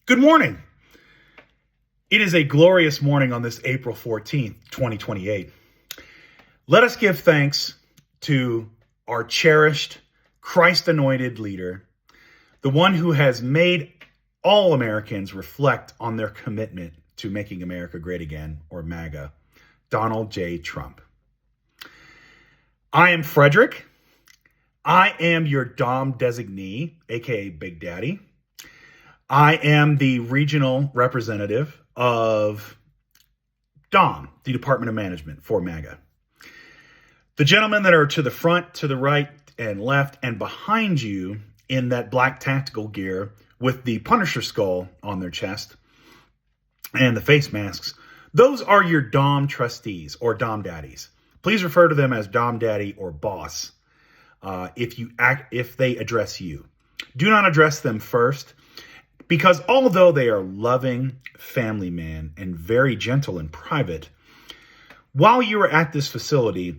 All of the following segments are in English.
Good morning. It is a glorious morning on this April 14th, 2028. Let us give thanks to our cherished, Christ-anointed leader, the one who has made all Americans reflect on their commitment to making America great again, or MAGA, Donald J. Trump. I am Frederick. I am your Dom designee, aka Big Daddy. I am the regional representative of DOM, the Department of Management for MAGA. The gentlemen that are to the front, to the right, and left, and behind you in that black tactical gear with the Punisher skull on their chest and the face masks, those are your DOM trustees or DOM daddies. Please refer to them as DOM daddy or boss if they address you. Do not address them first. Because although they are loving family men and very gentle in private, while you are at this facility,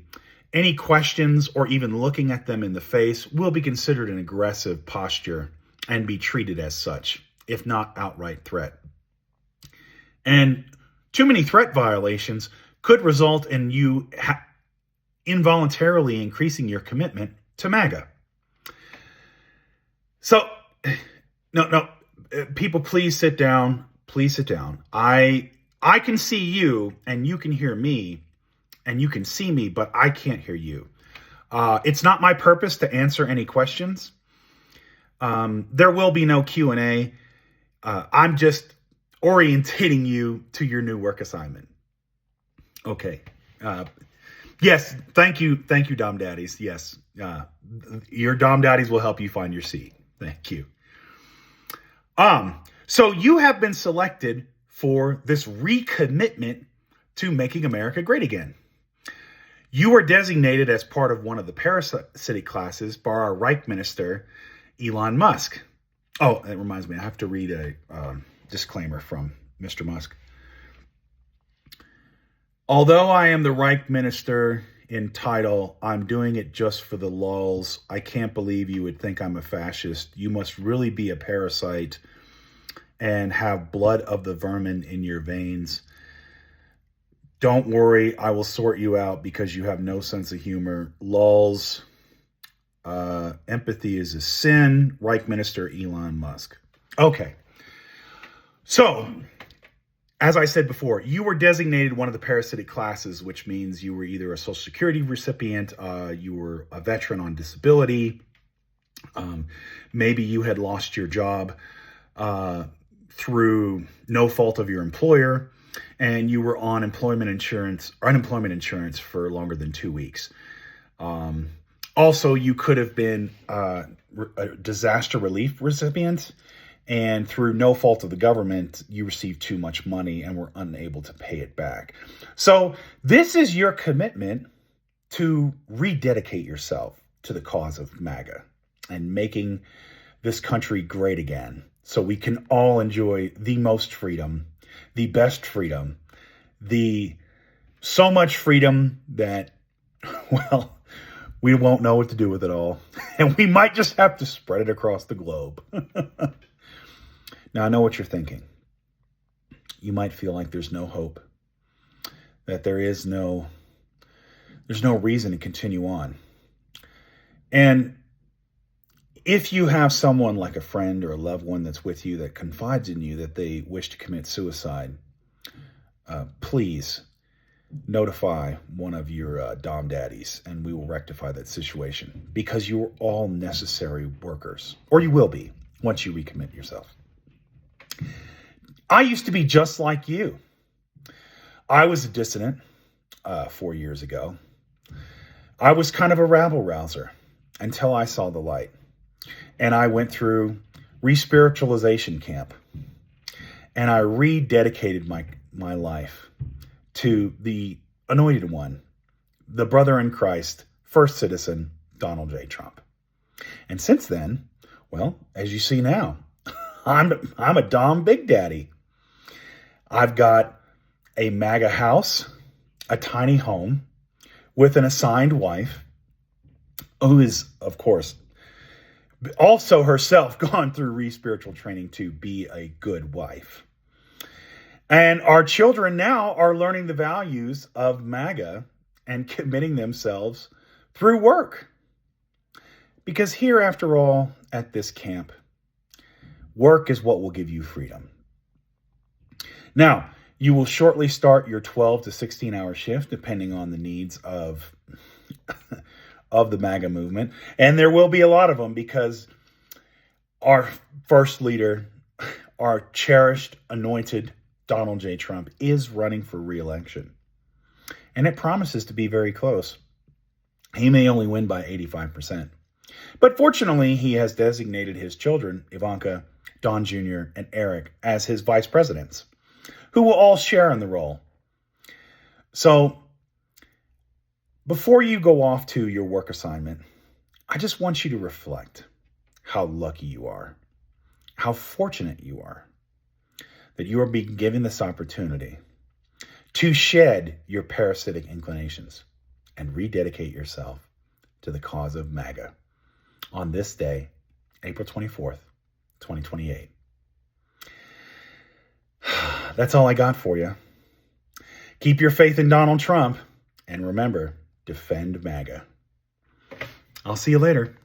any questions or even looking at them in the face will be considered an aggressive posture and be treated as such, if not outright threat. And too many threat violations could result in you involuntarily increasing your commitment to MAGA. So, no. People, please sit down. Please sit down. I can see you and you can hear me and you can see me, but I can't hear you. It's not my purpose to answer any questions. There will be no Q&A. I'm just orientating you to your new work assignment. Okay. Yes. Thank you. Thank you, Dom Daddies. Yes. Your Dom Daddies will help you find your seat. Thank you. So you have been selected for this recommitment to making America great again. You were designated as part of one of the parasitic classes by our Reich Minister, Elon Musk. Oh, it reminds me, I have to read a disclaimer from Mr. Musk. Although I am the Reich Minister in title, I'm doing it just for the lulz. I can't believe you would think I'm a fascist. You must really be a parasite and have blood of the vermin in your veins. Don't worry, I will sort you out because you have no sense of humor. Lulz. Empathy is a sin. Reich Minister Elon Musk. Okay. So, as I said before, you were designated one of the parasitic classes, which means you were either a Social Security recipient, you were a veteran on disability, maybe you had lost your job through no fault of your employer, and you were on unemployment insurance for longer than 2 weeks. Also, you could have been a disaster relief recipient, and through no fault of the government, you received too much money and were unable to pay it back. So this is your commitment to rededicate yourself to the cause of MAGA and making this country great again, so we can all enjoy the most freedom, the best freedom, so much freedom that, well, we won't know what to do with it all. And we might just have to spread it across the globe. Now, I know what you're thinking. You might feel like there's no hope, that there's no reason to continue on. And if you have someone like a friend or a loved one that's with you that confides in you that they wish to commit suicide, please notify one of your Dom daddies and we will rectify that situation, because you're all necessary workers, or you will be once you recommit yourself. I used to be just like you. I was a dissident 4 years ago. I was kind of a rabble-rouser until I saw the light. And I went through re-spiritualization camp. And I rededicated my life to the anointed one, the brother in Christ, first citizen, Donald J. Trump. And since then, well, as you see now, I'm a Dom Big Daddy. I've got a MAGA house, a tiny home with an assigned wife, who is, of course, also herself gone through re-spiritual training to be a good wife. And our children now are learning the values of MAGA and committing themselves through work. Because here, after all, at this camp, work is what will give you freedom. Now, you will shortly start your 12 to 16-hour shift, depending on the needs of the MAGA movement. And there will be a lot of them because our first leader, our cherished, anointed Donald J. Trump, is running for re-election. And it promises to be very close. He may only win by 85%. But fortunately, he has designated his children, Ivanka, Don Jr., and Eric, as his vice presidents, who will all share in the role. So, before you go off to your work assignment, I just want you to reflect how lucky you are, how fortunate you are, that you are being given this opportunity to shed your parasitic inclinations and rededicate yourself to the cause of MAGA on this day, April 24th, 2028. That's all I got for you. Keep your faith in Donald Trump, and remember, defend MAGA. I'll see you later.